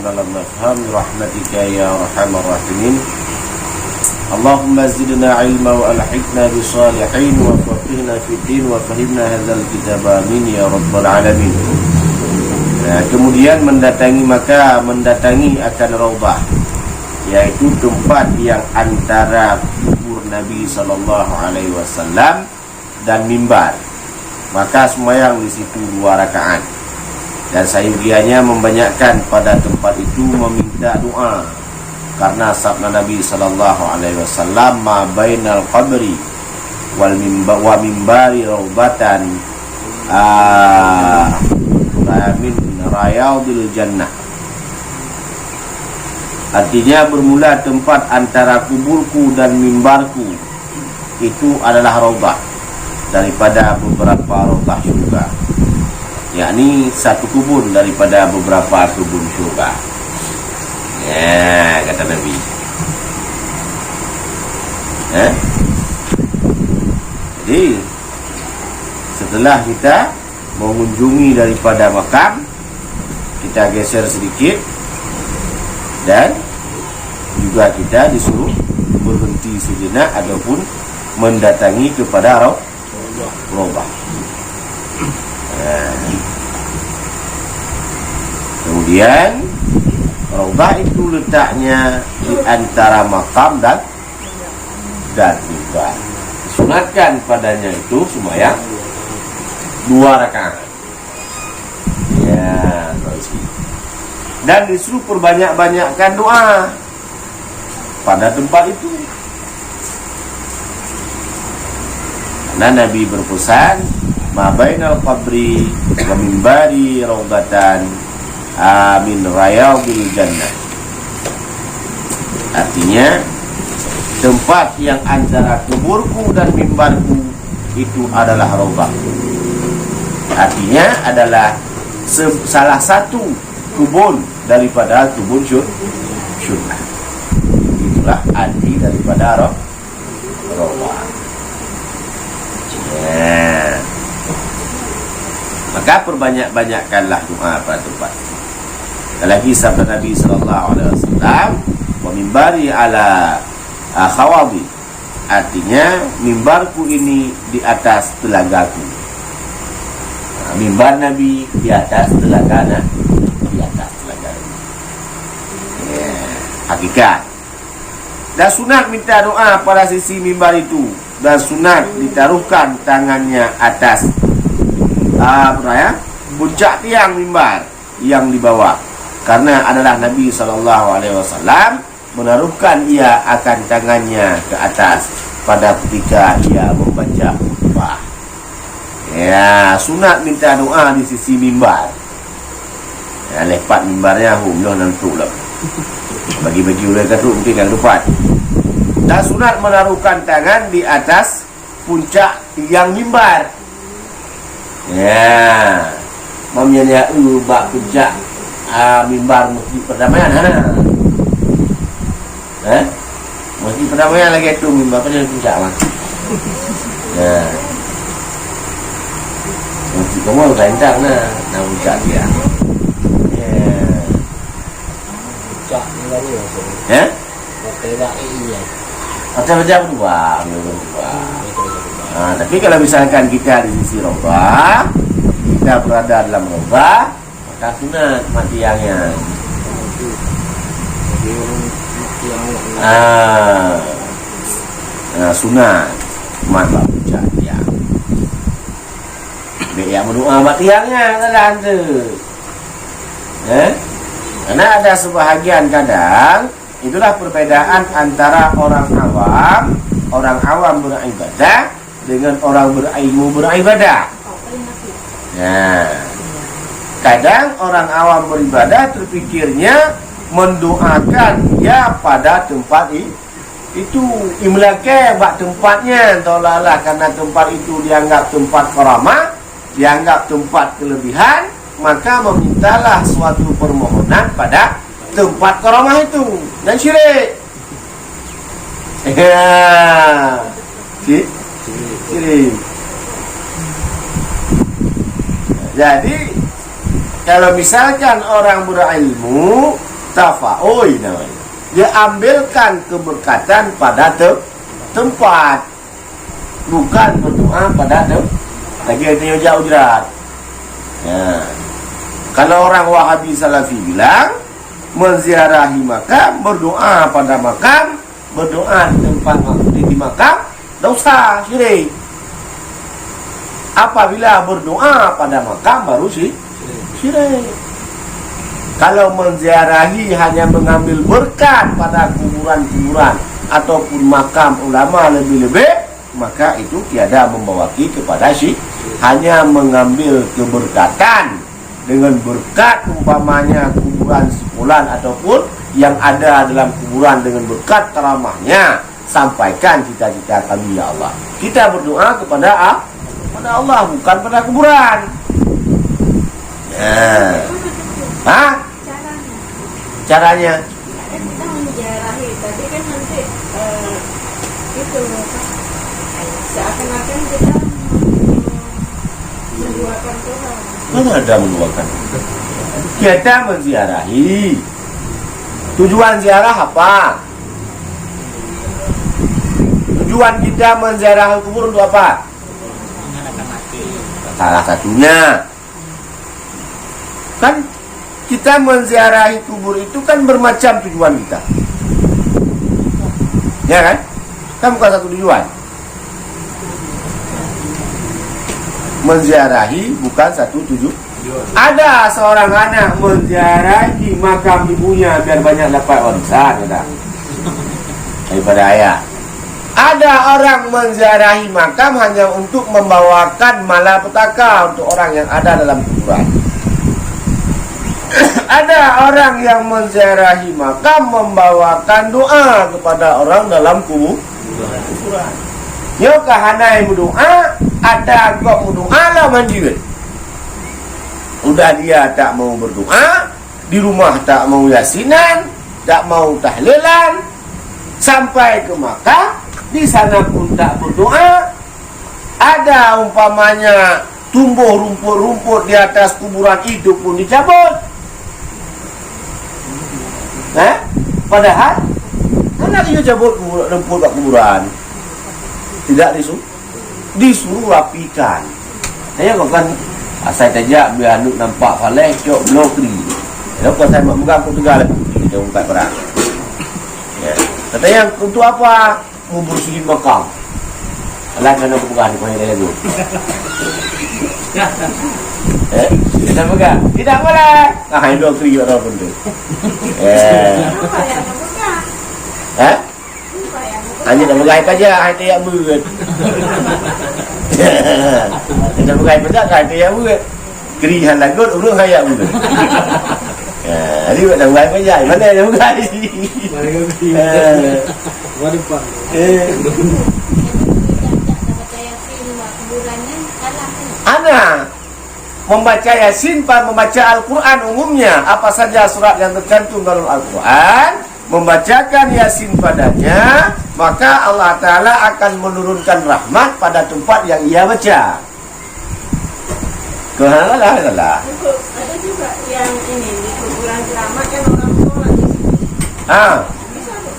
بلغنا فهم برحمتك يا أرحم الراحمين. اللهم زدنا علما وألحقنا بالصالحين وفقهنا في الدين وفهمنا هذا الكتاب آمين يا رب العالمين. Kemudian mendatangi akan Raudhah, yaitu tempat yang antara kubur Nabi SAW dan mimbar. Maka sembahyang di situ 2 rakaat. Dan sayugianya membanyakkan pada tempat itu meminta doa, karena sabda Nabi SAW, ma bainal qabri wa mimbari raubatan min rayadil jannah. Artinya bermula tempat antara kuburku dan mimbarku itu adalah raudhah daripada beberapa raudhah syurga, yakni satu kubur daripada beberapa kubur syurga. Ya, kata Nabi. Jadi setelah kita mengunjungi daripada makam, kita geser sedikit dan juga kita disuruh berhenti sejenak ataupun mendatangi kepada Raudhah. Kemudian Raudhah itu letaknya di antara makam dan mimbar. Disunatkan padanya itu sembahyang 2 rakaat. Ya, dan disuruh perbanyak-banyakkan doa pada tempat itu. Karena Nabi berpesan, ma bainal qabri wa mimbari raudhatan min rayadil jannah. Artinya tempat yang antara kuburku dan mimbarku itu adalah raudhah. Artinya adalah salah satu kubur daripada kubur syurga. Itulah arti daripada raudhah. Ya. Maka perbanyak-banyakkanlah doa pada tempat. Lagi sabda Nabi SAW, wa mimbari ala khawadi. Artinya mimbarku ini di atas telagaku. Mimbar Nabi di atas telaga ya, hakikat. Dan sunat minta doa pada sisi mimbar itu, dan sunat ditaruhkan tangannya atas puncak tiang mimbar yang dibawa, karena adalah Nabi SAW menaruhkan ia akan tangannya ke atas pada ketika ia membaca khutbah. Ya, sunat minta doa di sisi mimbar. Ya, lepat mimbarnya humloh nantuk lah. Bagi-bagi ulai katuk mungkin yang lepat. Dan sunat menaruhkan tangan di atas puncak yang mimbar. Ya, mamnya bak puncak mimbar Masjid Perdamaian. Masjid Perdamaian lagi itu mimbar pada puncak lah. Ya. Masjid kamu gantang nak puncak dia. Ya. Puncak ni baru ya. Hotel iya. Hotel macam dua. Tapi kalau misalkan kita di sisi Raudhah, kita berada dalam Raudhah, maka sunat matiangnya. Sunat mati puncak dia. Yang berdoa buat tiangnya adalah tu. Karena ada sebahagian kadang itulah perbedaan antara orang awam beribadah dengan orang berilmu beribadah. Kadang orang awam beribadah terfikirnya mendoakan ya pada tempat itu imlake buat tempatnya, tolaklah karena tempat itu dianggap tempat karamah, dianggap tempat kelebihan, maka memintalah suatu permohonan pada tempat karamah itu, dan syirik. Syirik. Jadi kalau misalkan orang berilmu tafa'oi namanya. Dia ambilkan keberkatan pada tempat, bukan berdoa pada lagi ada jauh ujrat. Ya. Kalau orang Wahabi Salafi bilang menziarahi makam, berdoa pada makam, berdoa di tempat di makam, dosa syirik. Apabila berdoa pada makam baru syirik. Kalau menziarahi hanya mengambil berkat pada kuburan-kuburan ataupun makam ulama lebih-lebih, maka itu tiada membawaki kepada syirik. Hanya mengambil keberkatan dengan berkat umpamanya kuburan sepulan ataupun yang ada dalam kuburan dengan berkat karamahnya, sampaikan cita-cita kami ya Allah. Kita berdoa kepada Allah, bukan pada kuburan. Caranya? Kita menziarahi, tadi kan nanti itu seakan-akan kita menduakan Tuhan. Mana ada menduakan? Kita menziarahi. Tujuan ziarah apa? Tujuan kita menziarahi kubur untuk apa? Salah satunya kan kita menziarahi kubur itu kan bermacam tujuan kita, ya kan? Kan bukan satu tujuan. Menziarahi bukan satu tujuan. Ada seorang anak menziarahi makam ibunya biar banyak dapat warisan, ada daripada ayah. Ada orang menziarahi makam hanya untuk membawakan malapetaka untuk orang yang ada dalam kuburan. Ada orang yang menziarahi makam membawakan doa kepada orang dalam kuburan. Yo kahanai berdoa, ada kok berdoa lah manjir. Udah dia tak mau berdoa, di rumah tak mau yasinan, tak mau tahlilan, sampai ke Makkah, di sana pun tak berdoa. Ada umpamanya tumbuh rumput-rumput di atas kuburan itu pun dicabut. Padahal mana dia cabut rumput kat kuburan? Tidak disuruh rapikan. Saya kan asal tajak biar anu nampak faleh cok blokri. Kalau kau saya memegang aku tegal kita ungkat perang. Ya. Katanya untuk apa? Membersihin makam. Alah kan aku bukan kau yang lagu. Tidak pegang. Tidak boleh. Ah, ini blokri orang pun tu. Hanya nak pegang saja, hanya yang berat. Nak pegang saja, hanya yang berat. Kerihan lagut, urut hanya berat. Jadi nak pegang saja, mana yang pegang? Mana depan? Ana membaca Yasin, membaca Al-Quran umumnya, apa saja surat yang tercantum dalam Al-Quran, membacakan Yasin padanya, maka Allah Ta'ala akan menurunkan rahmat pada tempat yang ia baca. Kehalah. Ada juga yang ini di kuburan keramat kan orang sholat di situ. Bisa tuh.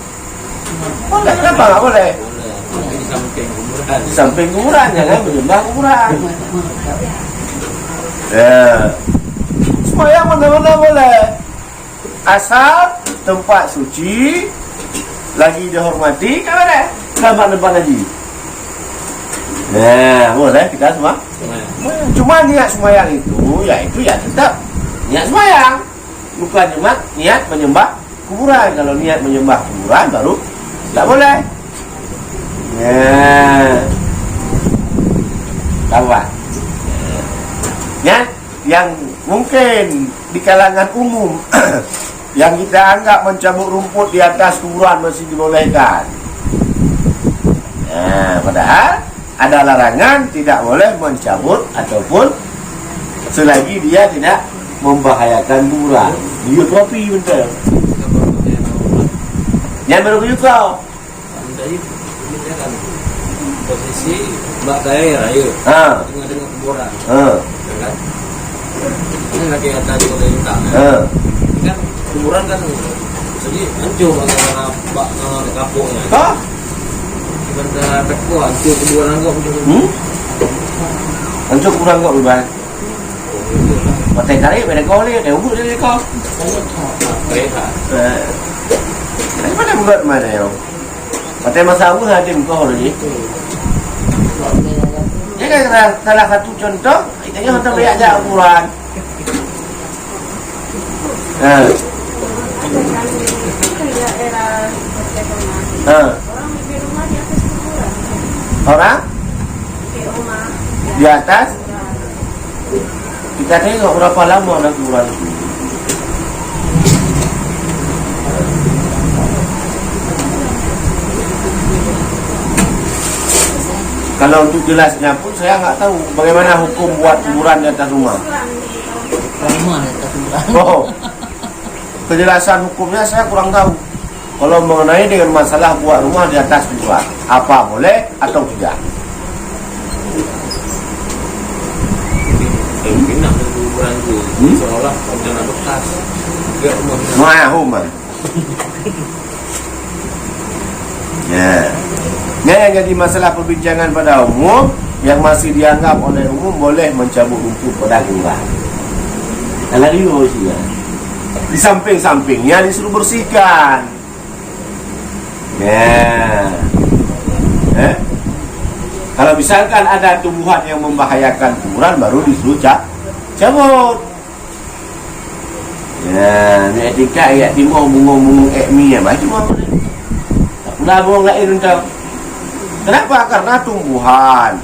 Boleh, kenapa nggak boleh? Di samping kuburan. Di samping kuburan, jangan menyembah kuburan. Ya. Semuanya mana-mana boleh. Asal tempat suci lagi dihormati, kan boleh. Tempat-tempat lagi. Nah, boleh kita semua. Cuma niat sembahyang itu ya tetap niat sembahyang. Bukan cuma niat menyembah kuburan. Kalau niat menyembah kuburan baru tak boleh. Ya. Apa? Ya, yang mungkin di kalangan umum yang kita anggap mencabut rumput di atas kuburan masih dibolehkan. Nah, padahal ada larangan tidak boleh mencabut ataupun selagi dia tidak membahayakan kuburan. Dia topi betul. Yang baru kau. Posisi bak kaya raya. Tengah-tengah kuburan. Kan? Ini lagi atas boleh tak. Kan kuburan kan jadi hancur karena bak kapoknya. Kah? Benda peko hancur kuburan kau hancur. Hancur kuburan kau bebas. Pakai tarik pada kau ni, ada ubud dari kau. Mana buat mana yo? Pakai masa aku hati kau lagi. Ini kan salah satu contoh, itanya hantar lihat aja ukuran. Orang bikin rumah di atas kuburan. Orang Bikin rumah di atas. Kita tengok berapa lama ada kuburan itu. Kalau untuk jelasnya pun saya nggak tahu bagaimana hukum buat kuburan di atas rumah. Rumah di atas kuburan. Oh, kejelasan hukumnya saya kurang tahu. Kalau mengenai dengan masalah buat rumah di atas kuburan, apa boleh atau tidak? Mungkin nak kuburan tu seolah jangan bekas. Enggak rumah. Mahum. Ya. Ini yang jadi masalah perbincangan pada umum, yang masih dianggap oleh umum boleh mencabut rumput pada kuburan. Kalau dia juga di samping-sampingnya disuruh bersihkan. Ya. Kalau misalkan ada tumbuhan yang membahayakan kuburan, baru disuruh cabut. Ya, ni etika ayat timur bunga-bunga ekmi ya, macam mana? Tak pula buang lain entah. Kenapa? Karena tumbuhan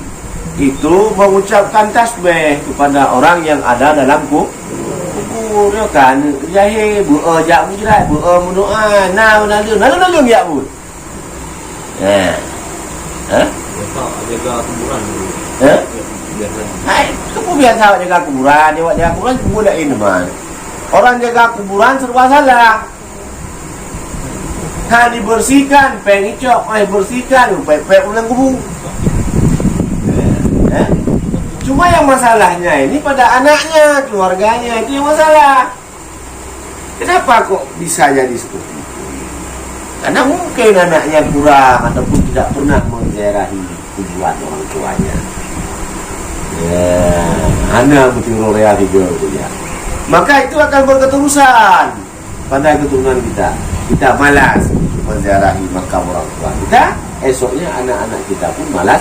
itu mengucapkan tasbih kepada orang yang ada dalam kubur, ya kan? Jahil bu'a jak mujrat, bu'a mendoa, nalun ya pun. Jaga kuburan. Hai, kamu biasa jaga kuburan, jaga kuburan kubur lain man. Orang jaga kuburan serba salah. Dibersihkan, pengicok, bersihkan, pek ulang kubur. Cuma yang masalahnya ini pada anaknya, keluarganya, itu yang masalah. Kenapa kok bisa jadi seperti itu? Karena mungkin anaknya kurang ataupun tidak pernah menziarahi kuburan orang tuanya. Anak betul real juga ya. Maka itu akan berketerusan pada keturunan kita. Kita malas menziarahi makam orang tua kita, esoknya anak-anak kita pun malas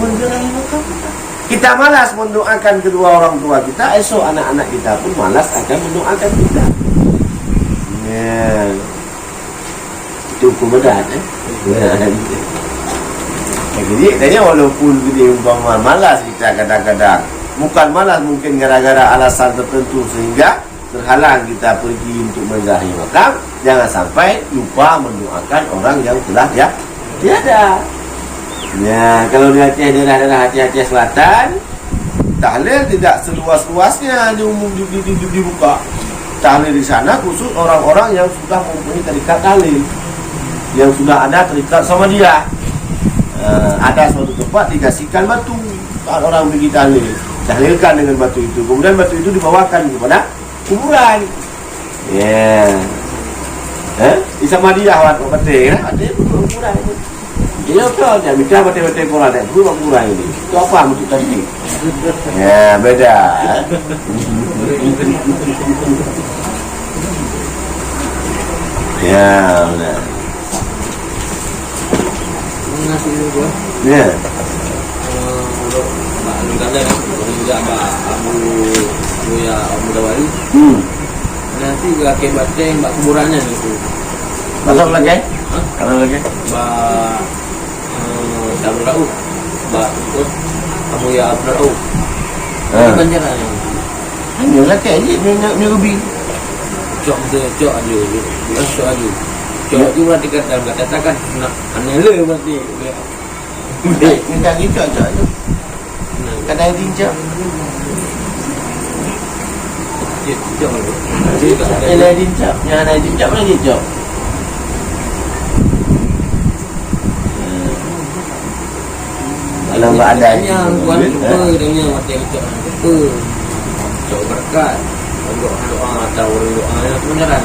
menziarahi makam kita. Kita malas mendoakan kedua orang tua kita, esok anak-anak kita pun malas akan mendoakan kita. Itu hukum adat. Jadi tanya walaupun kita umpama malas kita kadang-kadang, bukan malas mungkin gara-gara alasan tertentu sehingga terhalang kita pergi untuk menziarahi makam, jangan sampai lupa mendoakan orang yang telah tiada. Ya, kalau di Aceh, daerah-daerah Aceh Selatan, tahlil tidak seluas-luasnya dibuka. Tahlil di sana khusus orang-orang yang sudah mempunyai terikat tahlil, yang sudah ada terikat sama dia. Ada suatu tempat dikasihkan batu, orang pergi tahlil, tahlilkan dengan batu itu, kemudian batu itu dibawakan kepada kuburan. Di Samadiyah waktu betul kan? Ada kuburan itu. Dia tahu dia minta betul-betul kuburan itu kuburan ini. Itu apa untuk tadi? Ya, beda. Ya, benar. Nasi juga. Ya. Untuk Mbak Luganda kan, juga Mbak Abu ya Abu Dawari. Nanti juga kebatnya Mbak kuburannya itu. Masuk lagi? Kalau lagi? Mbak Abdul Rauf, Mbak Ut, Abu ya Abdul Rauf. Banjaran. Hanya lagi aja ni ubi. Cok aja, bukan cok aja. Cok itu berarti katakan nak anele berarti. Minta gitu aja. Kadang dincak. Ada dincak, yang ada dincak mana dincak? Kalau nggak ada yang buat apa dengan mati cok apa? Cok berkat, doa atau doa yang beneran.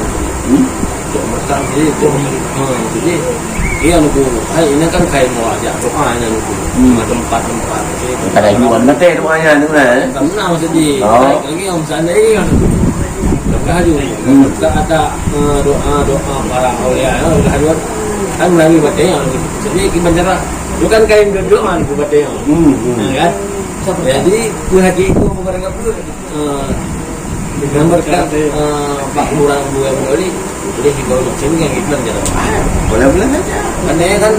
Cok matang jadi cok. Jadi dia nuku. Ini kan kayak mau ajak doa nya nuku. Tempat-tempat. Kada ibuan mate doanya tu nah. Karena maksudnya lagi om seandainya Kahaju, ada doa para awliya, kahaju kan melalui batenya. Jadi kita bicara, bukan kain doa di batenya, kan? Jadi kuhaki itu bukan apa digambarkan Pak Lurah Buya Bali, jadi di bawah sini yang kita bicara. Boleh saja. Karena kan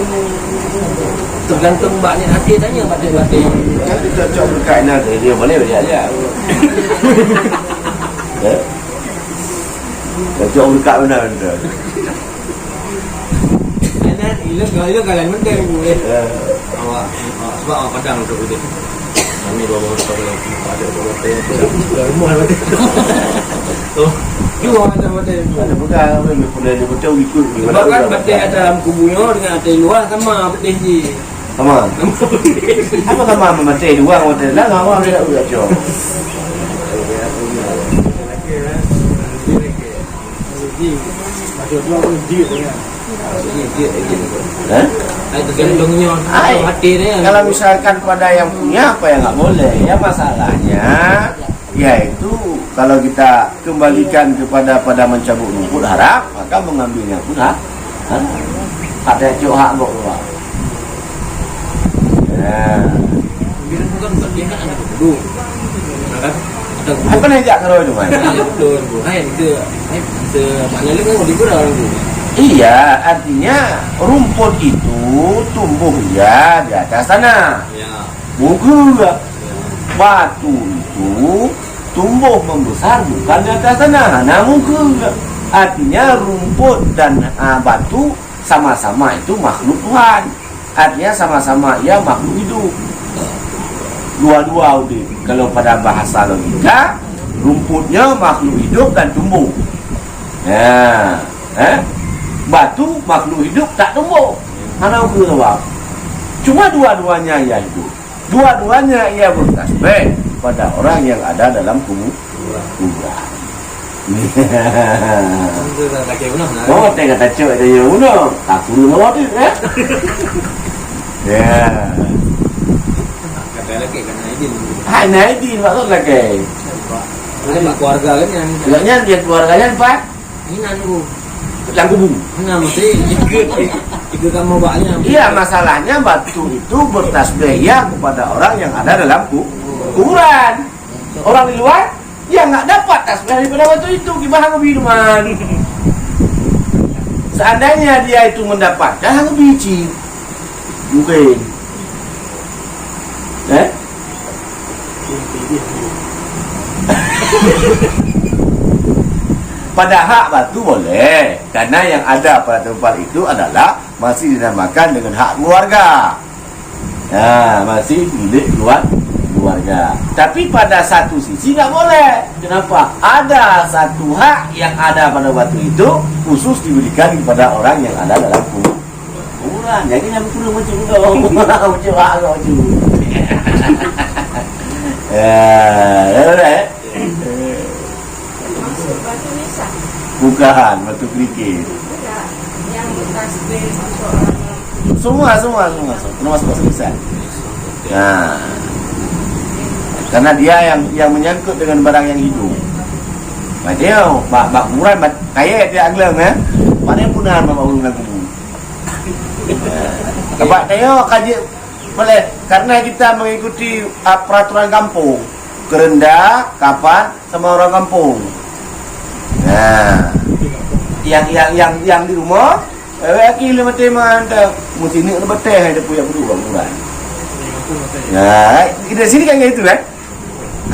tergantung mbaknya hati tanya batenya. Jadi cocok berkaitan dia boleh aja. Cocok berkat benar-benar. Ini kalian menteri boleh. Awak sebab awak padang untuk itu. Kami bawa orang pada bawa rumah mati. Oh, juga ada mati. Ada bukan apa boleh betul ikut. Bahkan mati ada dalam kubunya dengan ada luar sama betul ji. Sama. Apa sama mati dua mati lah sama dia udah jauh. Masuk dua pun dia punya. Tergantungnya hati dia. Kalau misalkan pada yang punya apa yang nggak boleh, ya masalahnya yaitu kalau kita kembalikan kepada mencabut rumput harap, maka mengambilnya pun hak. Ada cok hak kok luar. Ya. Bukan dia kan ada gedung. Kan? Apa nih jak karo itu mana? Betul, bukan itu. Maknanya lu mau dikurang orang tu. Iya, artinya rumput itu tumbuh ya di atas tanah. Ya. Bukan batu itu tumbuh membesar bukan di atas tanah. Namun artinya rumput dan batu sama-sama itu makhluk Tuhan. Artinya sama-sama ya makhluk hidup. Dua-dua udah. Kalau pada bahasa logika, rumputnya makhluk hidup dan tumbuh. Ya, batu makhluk hidup tak tumbuh. Mana ukur sebab? Cuma dua-duanya ia hidup. Dua-duanya ia bertasbih pada orang yang ada dalam kuburan. Oh, tengah tacok ada yang uno. Tak perlu lawat tu, ya. Lagi kan Aidin. Aidin maksud lagi. Ada keluarga kan yang. Bilangnya dia keluarganya Pak. Ini nanggu. Yang kubung. Nah, mesti ikut kamu baknya. Iya, masalahnya batu itu bertasbih ya kepada orang yang ada dalam kuburan. Orang di luar ya nggak dapat tasbih daripada batu itu. Gimana kebiduman? Seandainya dia itu mendapatkan biji, mungkin. Pada hak batu boleh, karena yang ada pada tempat itu adalah masih dinamakan dengan hak keluarga. Ya, masih milik keluarga. Tapi pada satu sisi nggak boleh. Kenapa? Ada satu hak yang ada pada batu itu khusus diberikan kepada orang yang ada dalam kuburan. Jadi yang perlu macam itu, macam macam. Masuk batu nisan. Bukan batu kerikil. Tidak. Yang bertasbih untuk orang. Semua masuk besar. Nah, karena dia yang menyangkut dengan barang yang hidup. Macam bak kuburan kaya dia aglang Mana punan bapak ulang kubur. Bapak tengok kaji boleh karena kita mengikuti peraturan kampung. Kerendah, kapan sama orang kampung. Nah, yang di rumah, aki le mati mana mesti ni ada betul ada punya berdua kuburan. Nah, di sini kan gitu kan?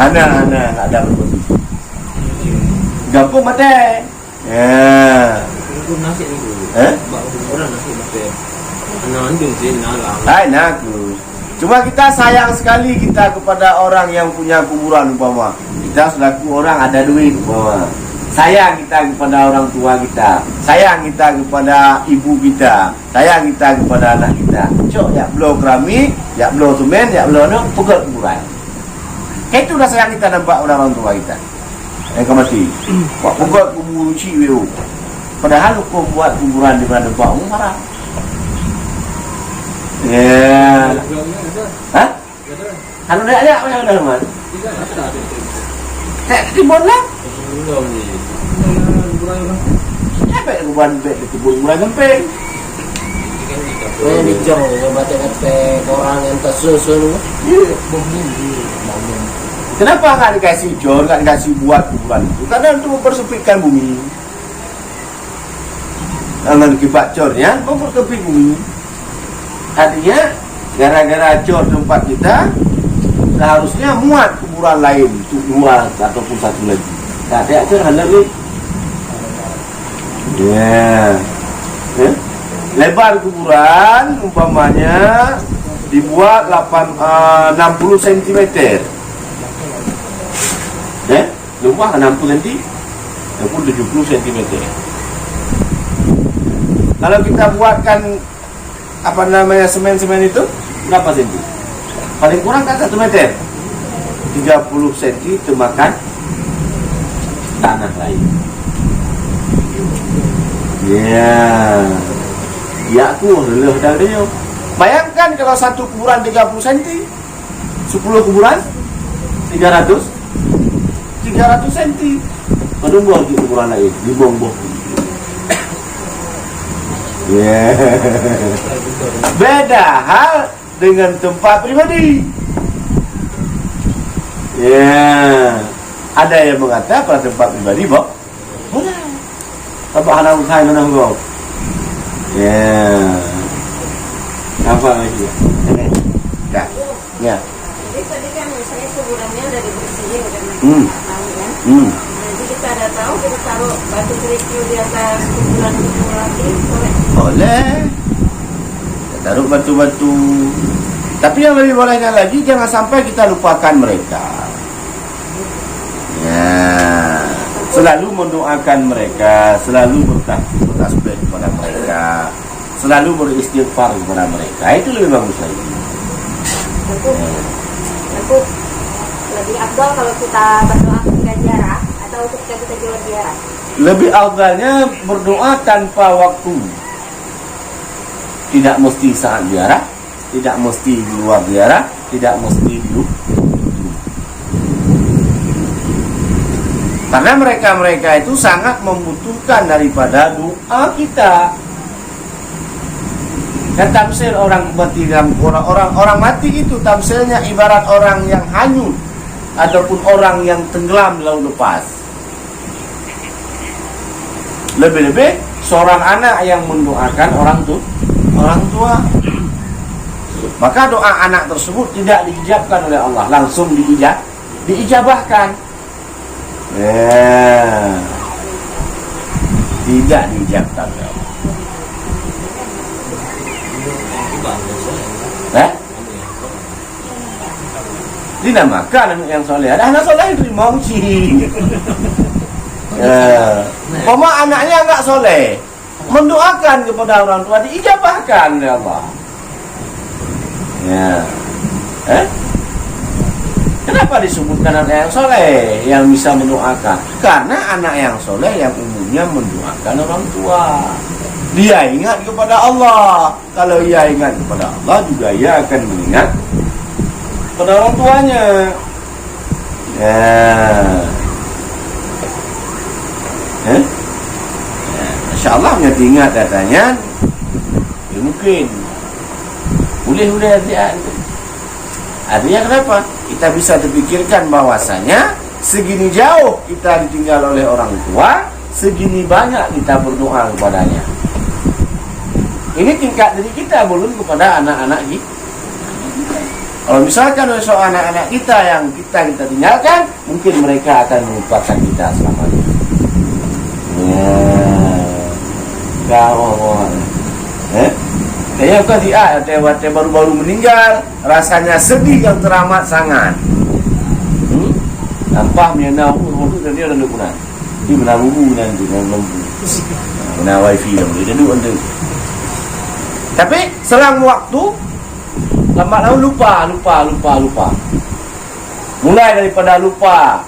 Ana ada berposisi. Kampung mati. Ya. Nasi ni tu. Bak orang nasi mati. Ana anjing je nalang. Hai naku. Cuma kita sayang sekali kita kepada orang yang punya kuburan umpama. Kita selaku orang ada duit umpama. Sayang kita kepada orang tua kita. Sayang kita kepada ibu kita. Sayang kita kepada anak kita. Cok ya blow keramik, ya blow semen, ya blow no pukul kuburan. Itu dah sayang kita nampak orang tua kita. Yang mati. Pak pukul kubur ciu. Padahal hukum buat kuburan di mana tempat umum haram. Ya. Hah? Anu dak ada macam mana, Man? Tak dibola. Apa kuburan di kuburan gempeng? Ini jong yang baca-baca orang yang tersusun. Kenapa nggak dikasih jor, nggak dikasih buat kuburan itu? Karena untuk mempersempitkan bumi. Kalau dikibat cornya, mempersempit bumi. Artinya, gara-gara cor tempat kita, seharusnya muat kuburan lain, untuk dua ataupun satu lagi. Tak ada cor lagi. Ya. Lebar kuburan umpamanya dibuat 60 cm. Luas 60 cm ataupun 70 cm. Kalau kita buatkan semen-semen itu berapa cm? Paling kurang kan 1 meter. 30 cm itu makan tanah lain. Ya aku lelah dari dia. Bayangkan kalau satu kuburan 30 cm, 10 kuburan 300 cm. Menunggu di kuburan lain, di bong-bong. Beda hal dengan tempat pribadi. Ada yang mengatakan pada tempat pribadi, boleh. Apa anak usaha mana kau? Apa lagi? Dah. Ya. Jadi tadi kan misalnya kuburannya udah dibersihin karena kita tahu kan. Jadi kita ada tahu kita taruh batu kerikil di atas kuburan itu lagi, boleh? Boleh. Kita taruh batu-batu. Tapi yang lebih bolehnya lagi, jangan sampai kita lupakan mereka. Selalu mendoakan mereka, selalu bertasbih kepada mereka, selalu beristighfar kepada mereka. Itu lebih bagus lagi. Tentu lebih afdal kalau kita berdoa ketika ziarah atau ketika kita jual ziarah. Lebih afdalnya berdoa tanpa waktu. Tidak mesti saat ziarah, tidak mesti di luar ziarah, tidak mesti di rumah. Karena mereka itu sangat membutuhkan daripada doa kita. Dan tamsil orang mati dalam orang mati itu tamsilnya ibarat orang yang hanyut ataupun orang yang tenggelam di laut lepas. Lebih-lebih seorang anak yang mendoakan orang tua. Maka doa anak tersebut tidak diijabkan oleh Allah, langsung diijabahkan. Tidak diijabkan oleh Allah. Dinamakan anak yang soleh. Ada anak soleh itu dimauci. Anaknya enggak soleh, mendoakan kepada orang tua, diijabahkan oleh Allah. Kenapa disebutkan anak yang soleh yang bisa mendoakan? Karena anak yang soleh yang umumnya mendoakan orang tua. Dia ingat kepada Allah. Kalau ia ingat kepada Allah, juga ia akan mengingat kepada orang tuanya. Masya Allah, punya ingat katanya. Mungkin boleh artinya kenapa? Kita bisa terpikirkan bahwasanya segini jauh kita ditinggal oleh orang tua, segini banyak kita berdoa kepadanya. Ini tingkat diri kita, belum kepada anak-anak kita. Kalau misalkan oleh soal anak-anak kita yang kita tinggalkan, mungkin mereka akan melupakan kita selamanya. Kayaknya bukan dia baru-baru meninggal, rasanya sedih yang teramat sangat. Nampak menyenau duduk dan dia duduk punah. Dia menabubu nanti lembu. Menawai wifi yang dia duduk nanti. Tapi selang waktu lambat laun lupa. Mulai daripada lupa,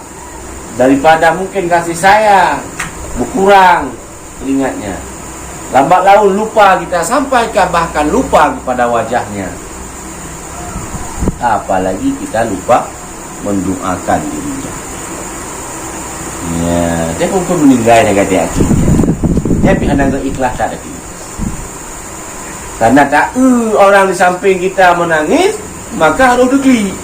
daripada mungkin kasih sayang berkurang, teringatnya. Lambat laun lupa kita, sampaikan bahkan lupa kepada wajahnya. Apalagi kita lupa mendoakan dirinya. Ya, dia pun meninggal dengan dia akhirnya. Dia pihak ikhlas tak ada. Karena tak orang di samping kita menangis, maka harus degli.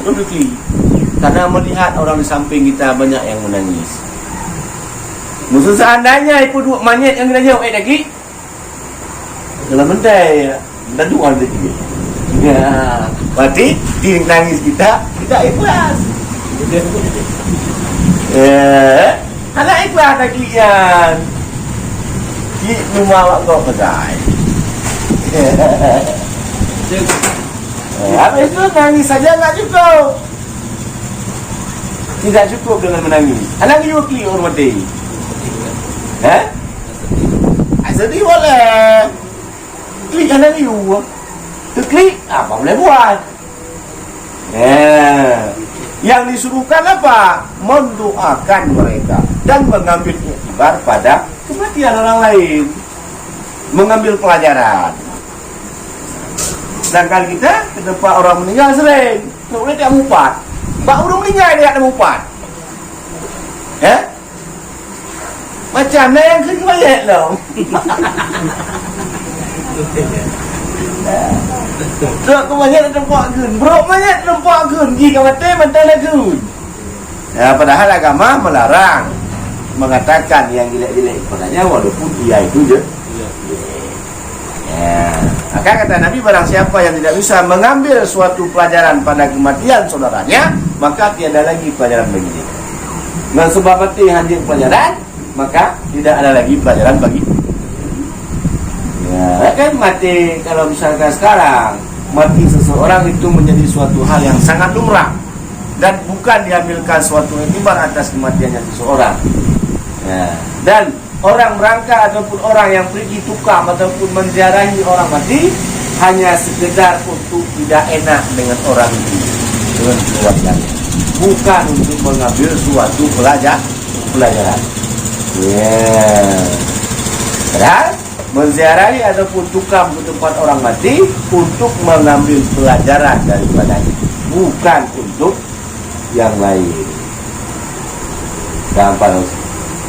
Harus degli. Karena melihat orang di samping kita banyak yang menangis. Musuh seandainya ibu dua manyet yang kita jauh lagi. Dalam mentai, dah dua lagi. Ya, berarti diri nangis kita ikhlas. Anak ikhlas lagi yang di rumah kau kedai. Habis itu nangis saja tak cukup. Tidak cukup dengan menangis. Anak you klik orang mati. Sedih boleh. Klik anak you. Klik apa boleh buat? Yang disuruhkan apa? Mendoakan mereka dan mengambil iktibar pada kematian orang lain, mengambil pelajaran. Sedangkan kita ke tempat orang meninggal sering, tak boleh tak mumpat. Bak orang meninggal dia tak mumpat. Macam mana yang kena banyak tau. Duk ke banyak tempat kun, bro banyak tempat kun, jika mati mentala kun. Padahal agama melarang, mengatakan yang jelek-jelek kepadanya walaupun dia itu je. Maka kata Nabi, barang siapa yang tidak bisa mengambil suatu pelajaran pada kematian saudaranya, maka tiada lagi pelajaran bagi dia. Dan sebab mati hadir pelajaran, maka tidak ada lagi pelajaran bagi. Kan mati, kalau misalkan sekarang mati seseorang itu menjadi suatu hal yang sangat lumrah dan bukan diambilkan suatu iktibar atas kematiannya seseorang. Dan orang merangka ataupun orang yang pergi tukang ataupun menziarahi orang mati hanya sekedar untuk tidak enak dengan orang itu, dengan keluarganya, bukan untuk mengambil suatu pelajaran. Padahal menziarahi ataupun tukang ke tempat orang mati untuk mengambil pelajaran daripadanya, bukan untuk yang lain. Gampang.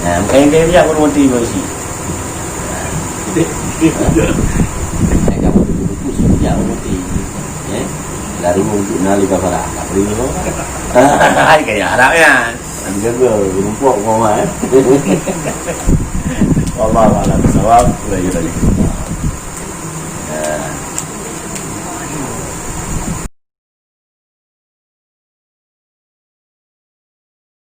Kayak dia pun mati mesti. Mereka buku sudah mati. Lalu untuk nali kepala, tak perlu ni. Kayak harapnya. Anda rumput ngomong. Allah Allah, sawab, sudah jadi.